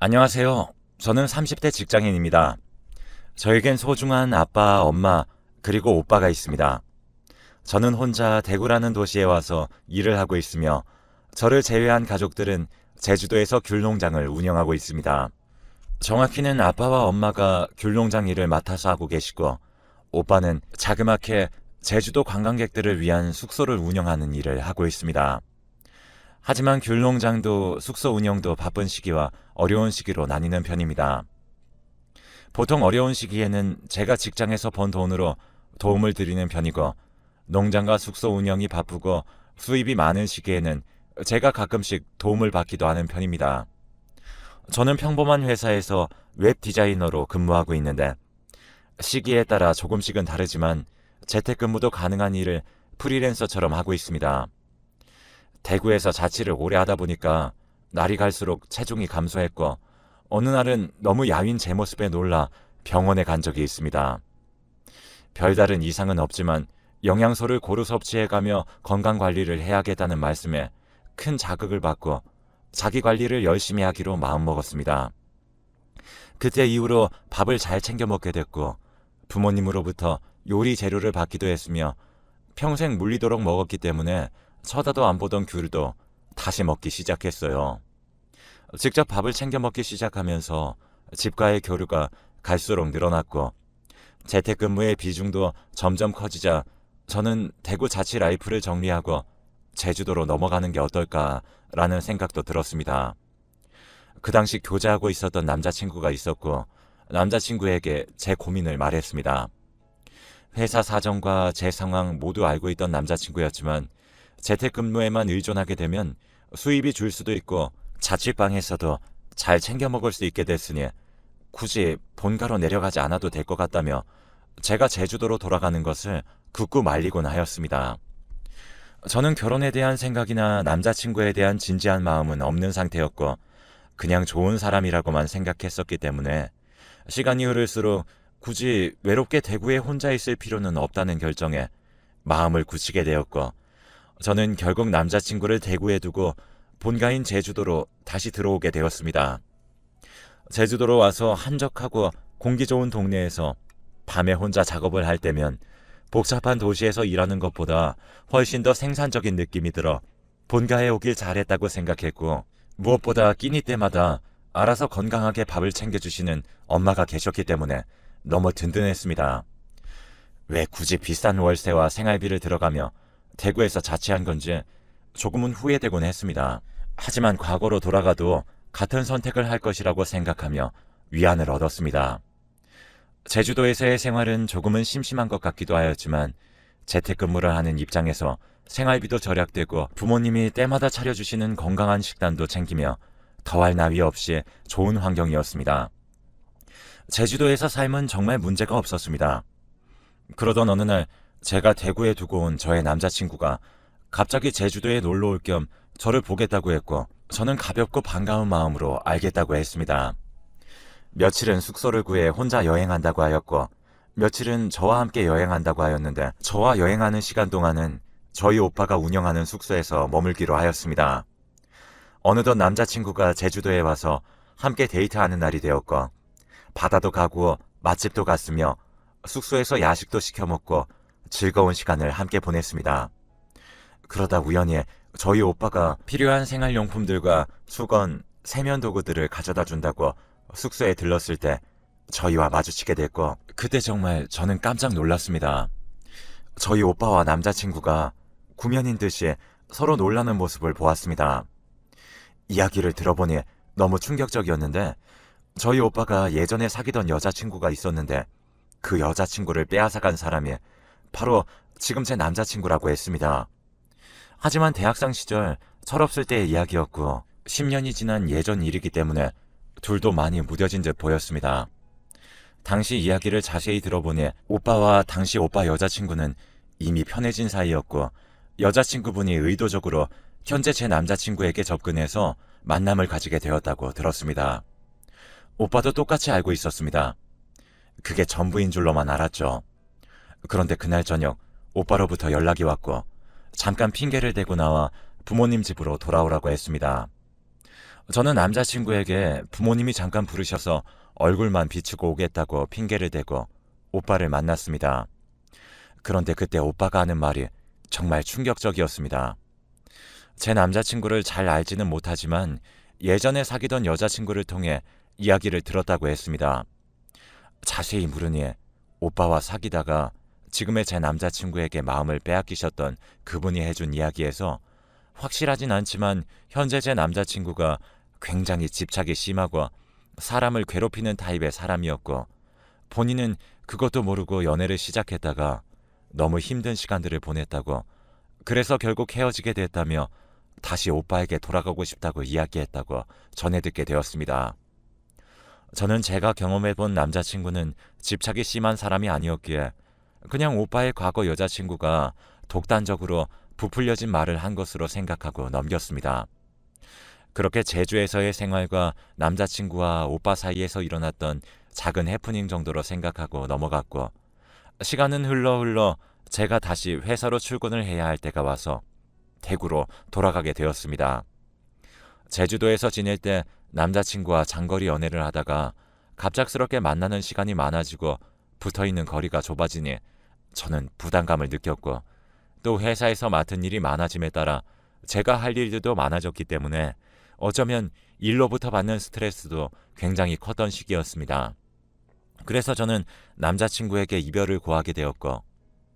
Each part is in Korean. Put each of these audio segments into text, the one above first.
안녕하세요. 저는 30대 직장인입니다. 저에겐 소중한 아빠, 엄마, 그리고 오빠가 있습니다. 저는 혼자 대구라는 도시에 와서 일을 하고 있으며 저를 제외한 가족들은 제주도에서 귤농장을 운영하고 있습니다. 정확히는 아빠와 엄마가 귤농장 일을 맡아서 하고 계시고 오빠는 자그맣게 제주도 관광객들을 위한 숙소를 운영하는 일을 하고 있습니다. 하지만 귤농장도 숙소 운영도 바쁜 시기와 어려운 시기로 나뉘는 편입니다. 보통 어려운 시기에는 제가 직장에서 번 돈으로 도움을 드리는 편이고 농장과 숙소 운영이 바쁘고 수입이 많은 시기에는 제가 가끔씩 도움을 받기도 하는 편입니다. 저는 평범한 회사에서 웹 디자이너로 근무하고 있는데 시기에 따라 조금씩은 다르지만 재택근무도 가능한 일을 프리랜서처럼 하고 있습니다. 대구에서 자취를 오래 하다 보니까 날이 갈수록 체중이 감소했고 어느 날은 너무 야윈 제 모습에 놀라 병원에 간 적이 있습니다. 별다른 이상은 없지만 영양소를 고루 섭취해가며 건강관리를 해야겠다는 말씀에 큰 자극을 받고 자기관리를 열심히 하기로 마음먹었습니다. 그때 이후로 밥을 잘 챙겨 먹게 됐고 부모님으로부터 요리 재료를 받기도 했으며 평생 물리도록 먹었기 때문에 쳐다도 안 보던 귤도 다시 먹기 시작했어요. 직접 밥을 챙겨 먹기 시작하면서 집과의 교류가 갈수록 늘어났고 재택근무의 비중도 점점 커지자 저는 대구 자취 라이프를 정리하고 제주도로 넘어가는 게 어떨까라는 생각도 들었습니다. 그 당시 교제하고 있었던 남자친구가 있었고 남자친구에게 제 고민을 말했습니다. 회사 사정과 제 상황 모두 알고 있던 남자친구였지만 재택근무에만 의존하게 되면 수입이 줄 수도 있고 자취방에서도 잘 챙겨 먹을 수 있게 됐으니 굳이 본가로 내려가지 않아도 될 것 같다며 제가 제주도로 돌아가는 것을 굳고 말리곤 하였습니다. 저는 결혼에 대한 생각이나 남자친구에 대한 진지한 마음은 없는 상태였고 그냥 좋은 사람이라고만 생각했었기 때문에 시간이 흐를수록 굳이 외롭게 대구에 혼자 있을 필요는 없다는 결정에 마음을 굳히게 되었고 저는 결국 남자친구를 대구에 두고 본가인 제주도로 다시 들어오게 되었습니다. 제주도로 와서 한적하고 공기 좋은 동네에서 밤에 혼자 작업을 할 때면 복잡한 도시에서 일하는 것보다 훨씬 더 생산적인 느낌이 들어 본가에 오길 잘했다고 생각했고 무엇보다 끼니 때마다 알아서 건강하게 밥을 챙겨주시는 엄마가 계셨기 때문에 너무 든든했습니다. 왜 굳이 비싼 월세와 생활비를 들어가며 대구에서 자취한 건지 조금은 후회되곤 했습니다. 하지만 과거로 돌아가도 같은 선택을 할 것이라고 생각하며 위안을 얻었습니다. 제주도에서의 생활은 조금은 심심한 것 같기도 하였지만 재택근무를 하는 입장에서 생활비도 절약되고 부모님이 때마다 차려주시는 건강한 식단도 챙기며 더할 나위 없이 좋은 환경이었습니다. 제주도에서 삶은 정말 문제가 없었습니다. 그러던 어느 날 제가 대구에 두고 온 저의 남자친구가 갑자기 제주도에 놀러 올 겸 저를 보겠다고 했고 저는 가볍고 반가운 마음으로 알겠다고 했습니다. 며칠은 숙소를 구해 혼자 여행한다고 하였고 며칠은 저와 함께 여행한다고 하였는데 저와 여행하는 시간 동안은 저희 오빠가 운영하는 숙소에서 머물기로 하였습니다. 어느덧 남자친구가 제주도에 와서 함께 데이트하는 날이 되었고 바다도 가고 맛집도 갔으며 숙소에서 야식도 시켜 먹고 즐거운 시간을 함께 보냈습니다. 그러다 우연히 저희 오빠가 필요한 생활용품들과 수건, 세면도구들을 가져다 준다고 숙소에 들렀을 때 저희와 마주치게 됐고 그때 정말 저는 깜짝 놀랐습니다. 저희 오빠와 남자친구가 구면인 듯이 서로 놀라는 모습을 보았습니다. 이야기를 들어보니 너무 충격적이었는데 저희 오빠가 예전에 사귀던 여자친구가 있었는데 그 여자친구를 빼앗아간 사람이 바로 지금 제 남자친구라고 했습니다. 하지만 대학생 시절 철없을 때의 이야기였고 10년이 지난 예전 일이기 때문에 둘도 많이 무뎌진 듯 보였습니다. 당시 이야기를 자세히 들어보니 오빠와 당시 오빠 여자친구는 이미 편해진 사이였고 여자친구분이 의도적으로 현재 제 남자친구에게 접근해서 만남을 가지게 되었다고 들었습니다. 오빠도 똑같이 알고 있었습니다. 그게 전부인 줄로만 알았죠. 그런데 그날 저녁 오빠로부터 연락이 왔고 잠깐 핑계를 대고 나와 부모님 집으로 돌아오라고 했습니다. 저는 남자친구에게 부모님이 잠깐 부르셔서 얼굴만 비추고 오겠다고 핑계를 대고 오빠를 만났습니다. 그런데 그때 오빠가 하는 말이 정말 충격적이었습니다. 제 남자친구를 잘 알지는 못하지만 예전에 사귀던 여자친구를 통해 이야기를 들었다고 했습니다. 자세히 물으니 오빠와 사귀다가 지금의 제 남자친구에게 마음을 빼앗기셨던 그분이 해준 이야기에서 확실하진 않지만 현재 제 남자친구가 굉장히 집착이 심하고 사람을 괴롭히는 타입의 사람이었고 본인은 그것도 모르고 연애를 시작했다가 너무 힘든 시간들을 보냈다고, 그래서 결국 헤어지게 됐다며 다시 오빠에게 돌아가고 싶다고 이야기했다고 전해 듣게 되었습니다. 저는 제가 경험해본 남자친구는 집착이 심한 사람이 아니었기에 그냥 오빠의 과거 여자친구가 독단적으로 부풀려진 말을 한 것으로 생각하고 넘겼습니다. 그렇게 제주에서의 생활과 남자친구와 오빠 사이에서 일어났던 작은 해프닝 정도로 생각하고 넘어갔고, 시간은 흘러 제가 다시 회사로 출근을 해야 할 때가 와서 대구로 돌아가게 되었습니다. 제주도에서 지낼 때 남자친구와 장거리 연애를 하다가 갑작스럽게 만나는 시간이 많아지고 붙어있는 거리가 좁아지니 저는 부담감을 느꼈고, 또 회사에서 맡은 일이 많아짐에 따라 제가 할 일들도 많아졌기 때문에 어쩌면 일로부터 받는 스트레스도 굉장히 컸던 시기였습니다. 그래서 저는 남자친구에게 이별을 고하게 되었고,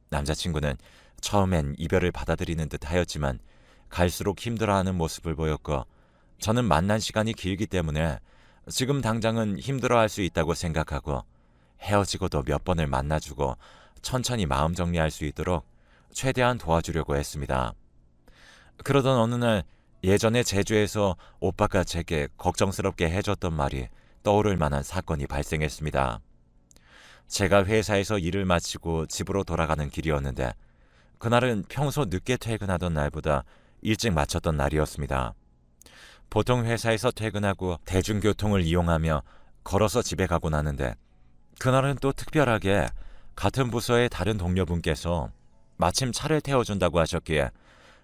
남자친구는 처음엔 이별을 받아들이는 듯 하였지만 갈수록 힘들어하는 모습을 보였고, 저는 만난 시간이 길기 때문에 지금 당장은 힘들어할 수 있다고 생각하고 헤어지고도 몇 번을 만나주고 천천히 마음 정리할 수 있도록 최대한 도와주려고 했습니다. 그러던 어느 날 예전에 제주에서 오빠가 제게 걱정스럽게 해줬던 말이 떠오를 만한 사건이 발생했습니다. 제가 회사에서 일을 마치고 집으로 돌아가는 길이었는데 그날은 평소 늦게 퇴근하던 날보다 일찍 마쳤던 날이었습니다. 보통 회사에서 퇴근하고 대중교통을 이용하며 걸어서 집에 가곤 하는데 그날은 또 특별하게 같은 부서의 다른 동료분께서 마침 차를 태워준다고 하셨기에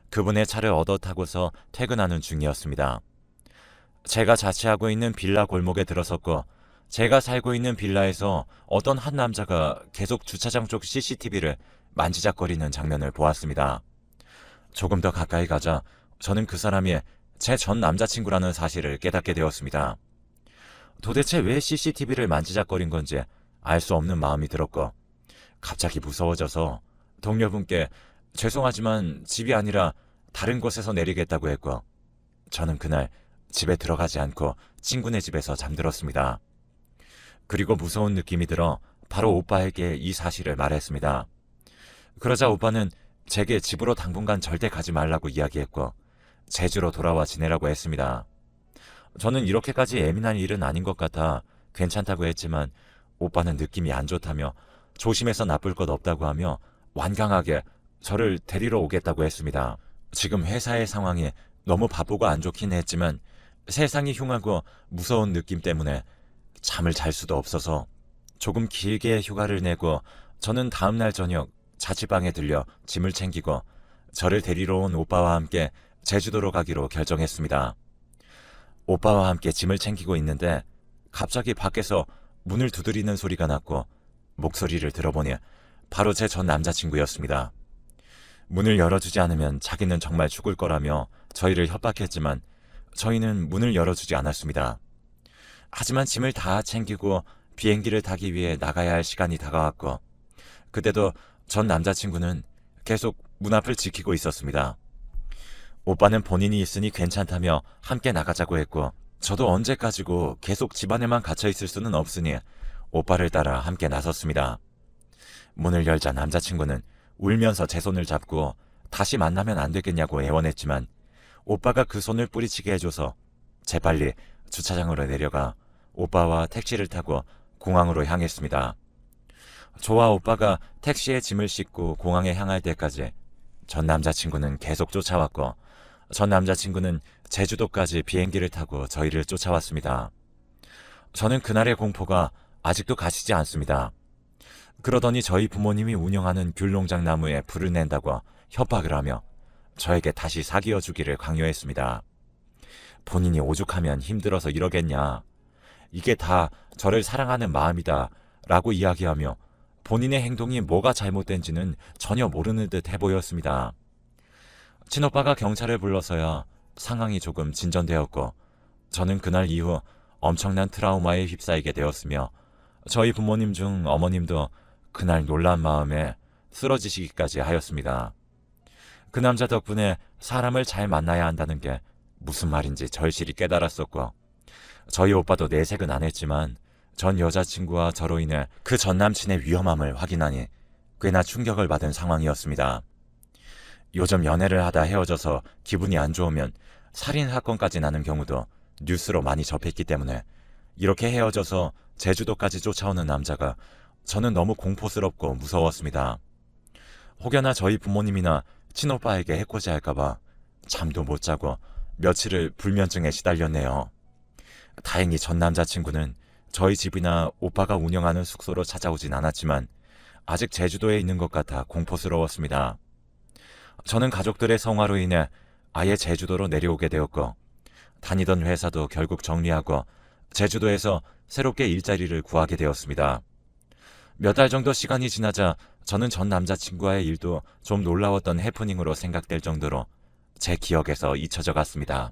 그분의 차를 얻어 타고서 퇴근하는 중이었습니다. 제가 자취하고 있는 빌라 골목에 들어섰고 제가 살고 있는 빌라에서 어떤 한 남자가 계속 주차장 쪽 CCTV를 만지작거리는 장면을 보았습니다. 조금 더 가까이 가자 저는 그 사람이 제 전 남자친구라는 사실을 깨닫게 되었습니다. 도대체 왜 CCTV를 만지작거린 건지 알 수 없는 마음이 들었고 갑자기 무서워져서 동료분께 죄송하지만 집이 아니라 다른 곳에서 내리겠다고 했고, 저는 그날 집에 들어가지 않고 친구네 집에서 잠들었습니다. 그리고 무서운 느낌이 들어 바로 오빠에게 이 사실을 말했습니다. 그러자 오빠는 제게 집으로 당분간 절대 가지 말라고 이야기했고 제주로 돌아와 지내라고 했습니다. 저는 이렇게까지 예민한 일은 아닌 것 같아 괜찮다고 했지만 오빠는 느낌이 안 좋다며 조심해서 나쁠 것 없다고 하며 완강하게 저를 데리러 오겠다고 했습니다. 지금 회사의 상황이 너무 바쁘고 안 좋긴 했지만 세상이 흉하고 무서운 느낌 때문에 잠을 잘 수도 없어서 조금 길게 휴가를 내고 저는 다음날 저녁 자취방에 들려 짐을 챙기고 저를 데리러 온 오빠와 함께 제주도로 가기로 결정했습니다. 오빠와 함께 짐을 챙기고 있는데 갑자기 밖에서 문을 두드리는 소리가 났고 목소리를 들어보니 바로 제 전 남자친구였습니다. 문을 열어주지 않으면 자기는 정말 죽을 거라며 저희를 협박했지만 저희는 문을 열어주지 않았습니다. 하지만 짐을 다 챙기고 비행기를 타기 위해 나가야 할 시간이 다가왔고 그때도 전 남자친구는 계속 문 앞을 지키고 있었습니다. 오빠는 본인이 있으니 괜찮다며 함께 나가자고 했고 저도 언제까지고 계속 집 안에만 갇혀 있을 수는 없으니 오빠를 따라 함께 나섰습니다. 문을 열자 남자친구는 울면서 제 손을 잡고 다시 만나면 안 되겠냐고 애원했지만 오빠가 그 손을 뿌리치게 해줘서 재빨리 주차장으로 내려가 오빠와 택시를 타고 공항으로 향했습니다. 저와 오빠가 택시에 짐을 싣고 공항에 향할 때까지 전 남자친구는 계속 쫓아왔고 전 남자친구는 제주도까지 비행기를 타고 저희를 쫓아왔습니다. 저는 그날의 공포가 아직도 가시지 않습니다. 그러더니 저희 부모님이 운영하는 귤농장 나무에 불을 낸다고 협박을 하며 저에게 다시 사귀어 주기를 강요했습니다. 본인이 오죽하면 힘들어서 이러겠냐. 이게 다 저를 사랑하는 마음이다 라고 이야기하며 본인의 행동이 뭐가 잘못된지는 전혀 모르는 듯 해보였습니다. 친오빠가 경찰을 불러서야 상황이 조금 진전되었고 저는 그날 이후 엄청난 트라우마에 휩싸이게 되었으며 저희 부모님 중 어머님도 그날 놀란 마음에 쓰러지시기까지 하였습니다. 그 남자 덕분에 사람을 잘 만나야 한다는 게 무슨 말인지 절실히 깨달았었고 저희 오빠도 내색은 안 했지만 전 여자친구와 저로 인해 그 전 남친의 위험함을 확인하니 꽤나 충격을 받은 상황이었습니다. 요즘 연애를 하다 헤어져서 기분이 안 좋으면 살인 사건까지 나는 경우도 뉴스로 많이 접했기 때문에 이렇게 헤어져서 제주도까지 쫓아오는 남자가 저는 너무 공포스럽고 무서웠습니다. 혹여나 저희 부모님이나 친오빠에게 해코지 할까봐 잠도 못 자고 며칠을 불면증에 시달렸네요. 다행히 전 남자친구는 저희 집이나 오빠가 운영하는 숙소로 찾아오진 않았지만 아직 제주도에 있는 것 같아 공포스러웠습니다. 저는 가족들의 성화로 인해 아예 제주도로 내려오게 되었고 다니던 회사도 결국 정리하고 제주도에서 새롭게 일자리를 구하게 되었습니다. 몇 달 정도 시간이 지나자 저는 전 남자친구와의 일도 좀 놀라웠던 해프닝으로 생각될 정도로 제 기억에서 잊혀져 갔습니다.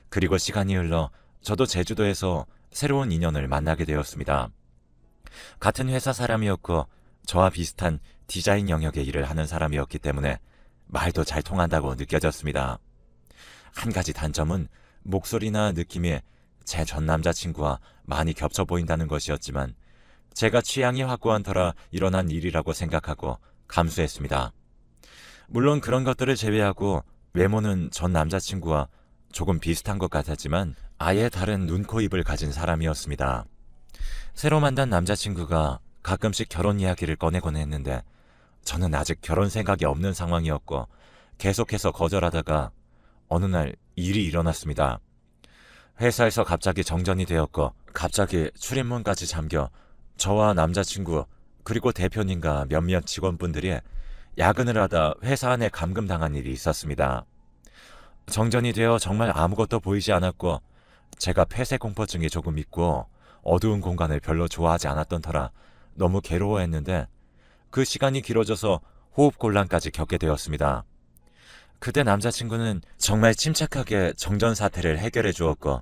그리고 시간이 흘러 저도 제주도에서 새로운 인연을 만나게 되었습니다. 같은 회사 사람이었고 저와 비슷한 디자인 영역의 일을 하는 사람이었기 때문에 말도 잘 통한다고 느껴졌습니다. 한 가지 단점은 목소리나 느낌이 제 전 남자친구와 많이 겹쳐 보인다는 것이었지만 제가 취향이 확고한 터라 일어난 일이라고 생각하고 감수했습니다. 물론 그런 것들을 제외하고 외모는 전 남자친구와 조금 비슷한 것 같았지만 아예 다른 눈, 코, 입을 가진 사람이었습니다. 새로 만난 남자친구가 가끔씩 결혼 이야기를 꺼내곤 했는데 저는 아직 결혼 생각이 없는 상황이었고 계속해서 거절하다가 어느 날 일이 일어났습니다. 회사에서 갑자기 정전이 되었고 갑자기 출입문까지 잠겨 저와 남자친구 그리고 대표님과 몇몇 직원분들이 야근을 하다 회사 안에 감금당한 일이 있었습니다. 정전이 되어 정말 아무것도 보이지 않았고 제가 폐쇄공포증이 조금 있고 어두운 공간을 별로 좋아하지 않았던 터라 너무 괴로워했는데 그 시간이 길어져서 호흡곤란까지 겪게 되었습니다. 그때 남자친구는 정말 침착하게 정전 사태를 해결해 주었고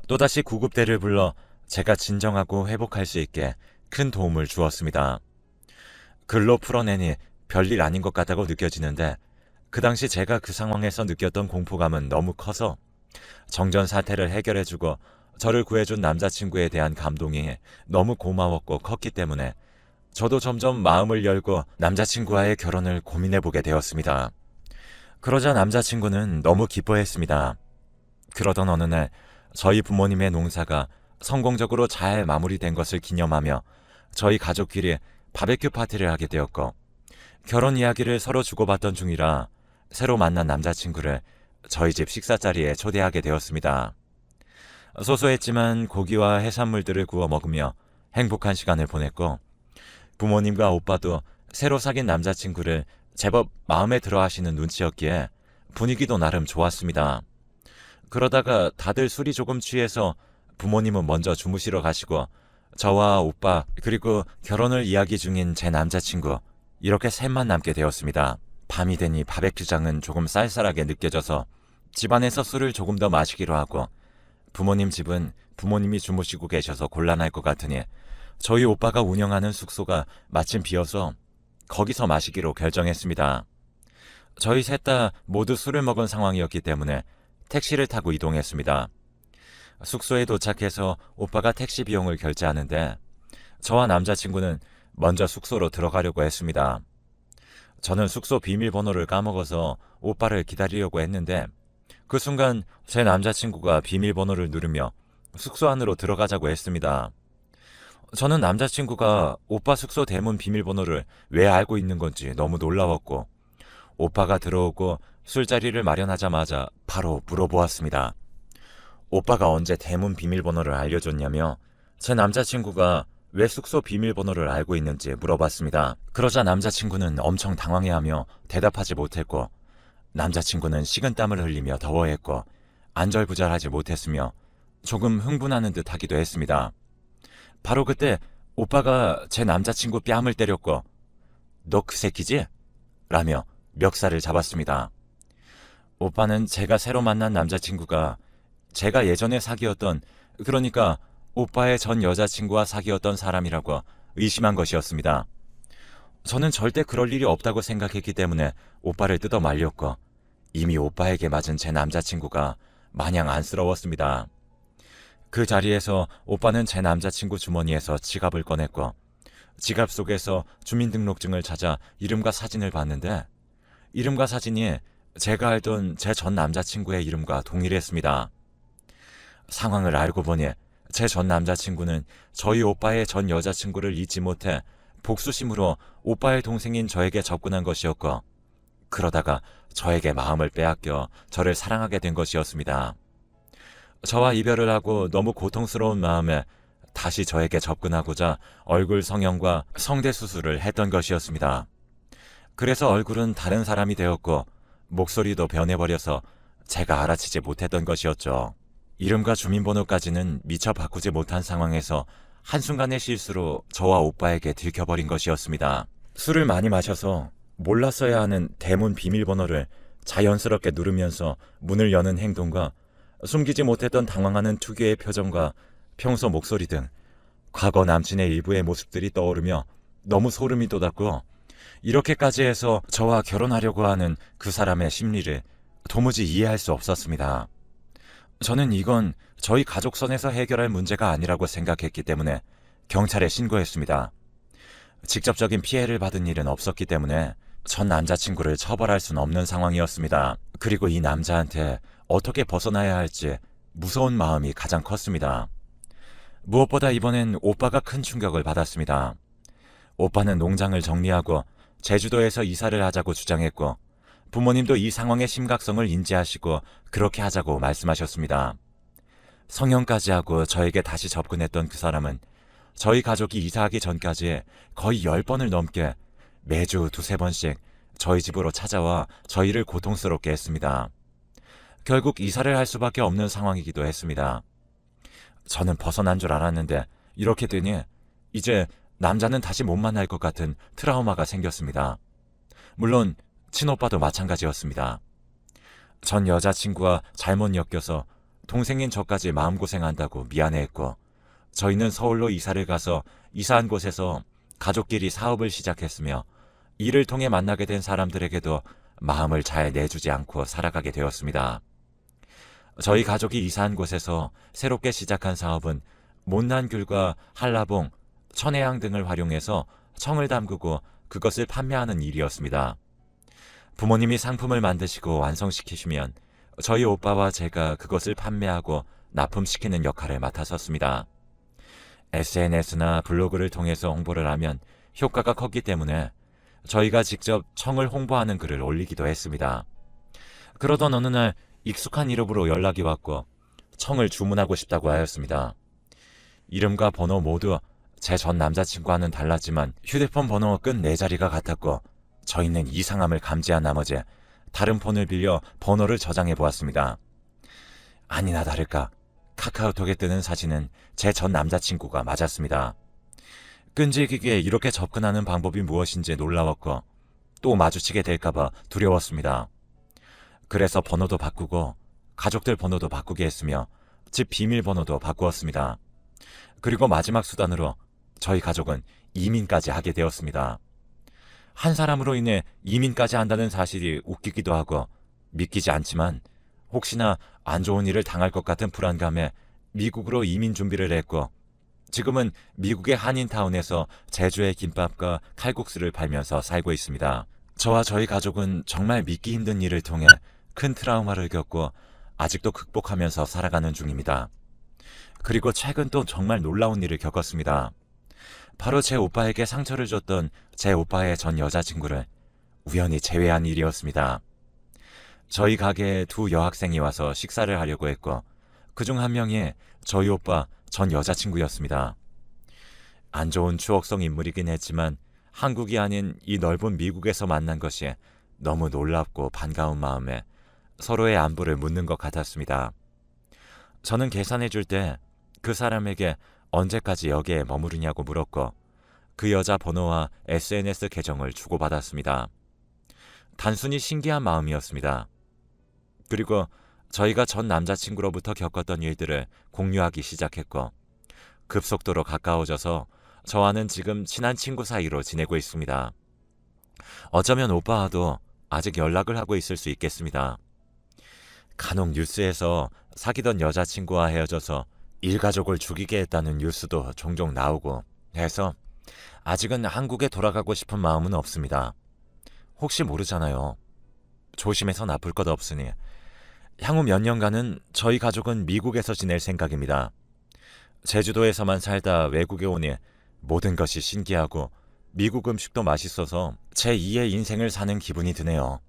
또다시 구급대를 불러 제가 진정하고 회복할 수 있게 큰 도움을 주었습니다. 글로 풀어내니 별일 아닌 것 같다고 느껴지는데 그 당시 제가 그 상황에서 느꼈던 공포감은 너무 커서 정전 사태를 해결해주고 저를 구해준 남자친구에 대한 감동이 너무 고마웠고 컸기 때문에 저도 점점 마음을 열고 남자친구와의 결혼을 고민해보게 되었습니다. 그러자 남자친구는 너무 기뻐했습니다. 그러던 어느 날 저희 부모님의 농사가 성공적으로 잘 마무리된 것을 기념하며 저희 가족끼리 바베큐 파티를 하게 되었고 결혼 이야기를 서로 주고받던 중이라 새로 만난 남자친구를 저희 집 식사 자리에 초대하게 되었습니다. 소소했지만 고기와 해산물들을 구워 먹으며 행복한 시간을 보냈고 부모님과 오빠도 새로 사귄 남자친구를 제법 마음에 들어 하시는 눈치였기에 분위기도 나름 좋았습니다. 그러다가 다들 술이 조금 취해서 부모님은 먼저 주무시러 가시고 저와 오빠 그리고 결혼을 이야기 중인 제 남자친구 이렇게 셋만 남게 되었습니다. 밤이 되니 바베큐장은 조금 쌀쌀하게 느껴져서 집안에서 술을 조금 더 마시기로 하고 부모님 집은 부모님이 주무시고 계셔서 곤란할 것 같으니 저희 오빠가 운영하는 숙소가 마침 비어서 거기서 마시기로 결정했습니다. 저희 셋 다 모두 술을 먹은 상황이었기 때문에 택시를 타고 이동했습니다. 숙소에 도착해서 오빠가 택시 비용을 결제하는데 저와 남자친구는 먼저 숙소로 들어가려고 했습니다. 저는 숙소 비밀번호를 까먹어서 오빠를 기다리려고 했는데 그 순간 제 남자친구가 비밀번호를 누르며 숙소 안으로 들어가자고 했습니다. 저는 남자친구가 오빠 숙소 대문 비밀번호를 왜 알고 있는 건지 너무 놀라웠고 오빠가 들어오고 술자리를 마련하자마자 바로 물어보았습니다. 오빠가 언제 대문 비밀번호를 알려줬냐며 제 남자친구가 왜 숙소 비밀번호를 알고 있는지 물어봤습니다. 그러자 남자친구는 엄청 당황해하며 대답하지 못했고 남자친구는 식은땀을 흘리며 더워했고 안절부절하지 못했으며 조금 흥분하는 듯 하기도 했습니다. 바로 그때 오빠가 제 남자친구 뺨을 때렸고 너 그 새끼지? 라며 멱살을 잡았습니다. 오빠는 제가 새로 만난 남자친구가 제가 예전에 사귀었던, 그러니까 오빠의 전 여자친구와 사귀었던 사람이라고 의심한 것이었습니다. 저는 절대 그럴 일이 없다고 생각했기 때문에 오빠를 뜯어 말렸고 이미 오빠에게 맞은 제 남자친구가 마냥 안쓰러웠습니다. 그 자리에서 오빠는 제 남자친구 주머니에서 지갑을 꺼냈고 지갑 속에서 주민등록증을 찾아 이름과 사진을 봤는데 이름과 사진이 제가 알던 제 전 남자친구의 이름과 동일했습니다. 상황을 알고 보니 제 전 남자친구는 저희 오빠의 전 여자친구를 잊지 못해 복수심으로 오빠의 동생인 저에게 접근한 것이었고 그러다가 저에게 마음을 빼앗겨 저를 사랑하게 된 것이었습니다. 저와 이별을 하고 너무 고통스러운 마음에 다시 저에게 접근하고자 얼굴 성형과 성대 수술을 했던 것이었습니다. 그래서 얼굴은 다른 사람이 되었고 목소리도 변해버려서 제가 알아채지 못했던 것이었죠. 이름과 주민번호까지는 미처 바꾸지 못한 상황에서 한순간의 실수로 저와 오빠에게 들켜버린 것이었습니다. 술을 많이 마셔서 몰랐어야 하는 대문 비밀번호를 자연스럽게 누르면서 문을 여는 행동과 숨기지 못했던 당황하는 특유의 표정과 평소 목소리 등 과거 남친의 일부의 모습들이 떠오르며 너무 소름이 돋았고 이렇게까지 해서 저와 결혼하려고 하는 그 사람의 심리를 도무지 이해할 수 없었습니다. 저는 이건 저희 가족선에서 해결할 문제가 아니라고 생각했기 때문에 경찰에 신고했습니다. 직접적인 피해를 받은 일은 없었기 때문에 전 남자친구를 처벌할 수는 없는 상황이었습니다. 그리고 이 남자한테 어떻게 벗어나야 할지 무서운 마음이 가장 컸습니다. 무엇보다 이번엔 오빠가 큰 충격을 받았습니다. 오빠는 농장을 정리하고 제주도에서 이사를 하자고 주장했고 부모님도 이 상황의 심각성을 인지하시고 그렇게 하자고 말씀하셨습니다. 성형까지 하고 저에게 다시 접근했던 그 사람은 저희 가족이 이사하기 전까지 거의 10번을 넘게 매주 2-3번씩 저희 집으로 찾아와 저희를 고통스럽게 했습니다. 결국 이사를 할 수밖에 없는 상황이기도 했습니다. 저는 벗어난 줄 알았는데 이렇게 되니 이제 남자는 다시 못 만날 것 같은 트라우마가 생겼습니다. 물론 친오빠도 마찬가지였습니다. 전 여자친구와 잘못 엮여서 동생인 저까지 마음고생한다고 미안해했고 저희는 서울로 이사를 가서 이사한 곳에서 가족끼리 사업을 시작했으며 이를 통해 만나게 된 사람들에게도 마음을 잘 내주지 않고 살아가게 되었습니다. 저희 가족이 이사한 곳에서 새롭게 시작한 사업은 못난 귤과 한라봉, 천혜향 등을 활용해서 청을 담그고 그것을 판매하는 일이었습니다. 부모님이 상품을 만드시고 완성시키시면 저희 오빠와 제가 그것을 판매하고 납품시키는 역할을 맡았었습니다. SNS나 블로그를 통해서 홍보를 하면 효과가 컸기 때문에 저희가 직접 청을 홍보하는 글을 올리기도 했습니다. 그러던 어느 날 익숙한 이름으로 연락이 왔고 청을 주문하고 싶다고 하였습니다. 이름과 번호 모두 제 전 남자친구와는 달랐지만 휴대폰 번호 끝 4자리가 같았고 저희는 이상함을 감지한 나머지 다른 폰을 빌려 번호를 저장해 보았습니다. 아니나 다를까 카카오톡에 뜨는 사진은 제 전 남자친구가 맞았습니다. 끈질기게 이렇게 접근하는 방법이 무엇인지 놀라웠고 또 마주치게 될까봐 두려웠습니다. 그래서 번호도 바꾸고 가족들 번호도 바꾸게 했으며 집 비밀번호도 바꾸었습니다. 그리고 마지막 수단으로 저희 가족은 이민까지 하게 되었습니다. 한 사람으로 인해 이민까지 한다는 사실이 웃기기도 하고 믿기지 않지만 혹시나 안 좋은 일을 당할 것 같은 불안감에 미국으로 이민 준비를 했고 지금은 미국의 한인타운에서 제주의 김밥과 칼국수를 팔면서 살고 있습니다. 저와 저희 가족은 정말 믿기 힘든 일을 통해 큰 트라우마를 겪고 아직도 극복하면서 살아가는 중입니다. 그리고 최근 또 정말 놀라운 일을 겪었습니다. 바로 제 오빠에게 상처를 줬던 제 오빠의 전 여자친구를 우연히 제외한 일이었습니다. 저희 가게에 2 여학생이 와서 식사를 하려고 했고 그중 한 명이 저희 오빠 전 여자친구였습니다. 안 좋은 추억성 인물이긴 했지만 한국이 아닌 이 넓은 미국에서 만난 것이 너무 놀랍고 반가운 마음에 서로의 안부를 묻는 것 같았습니다. 저는 계산해 줄 때 그 사람에게 언제까지 여기에 머무르냐고 물었고 그 여자 번호와 SNS 계정을 주고받았습니다. 단순히 신기한 마음이었습니다. 그리고 저희가 전 남자친구로부터 겪었던 일들을 공유하기 시작했고 급속도로 가까워져서 저와는 지금 친한 친구 사이로 지내고 있습니다. 어쩌면 오빠와도 아직 연락을 하고 있을 수 있겠습니다. 간혹 뉴스에서 사귀던 여자친구와 헤어져서 일가족을 죽이게 했다는 뉴스도 종종 나오고 해서 아직은 한국에 돌아가고 싶은 마음은 없습니다. 혹시 모르잖아요. 조심해서 나쁠 것 없으니 향후 몇 년간은 저희 가족은 미국에서 지낼 생각입니다. 제주도에서만 살다 외국에 오니 모든 것이 신기하고 미국 음식도 맛있어서 제2의 인생을 사는 기분이 드네요.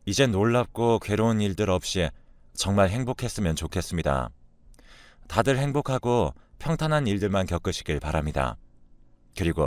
이제 놀랍고 괴로운 일들 없이 정말 행복했으면 좋겠습니다. 다들 행복하고 평탄한 일들만 겪으시길 바랍니다. 그리고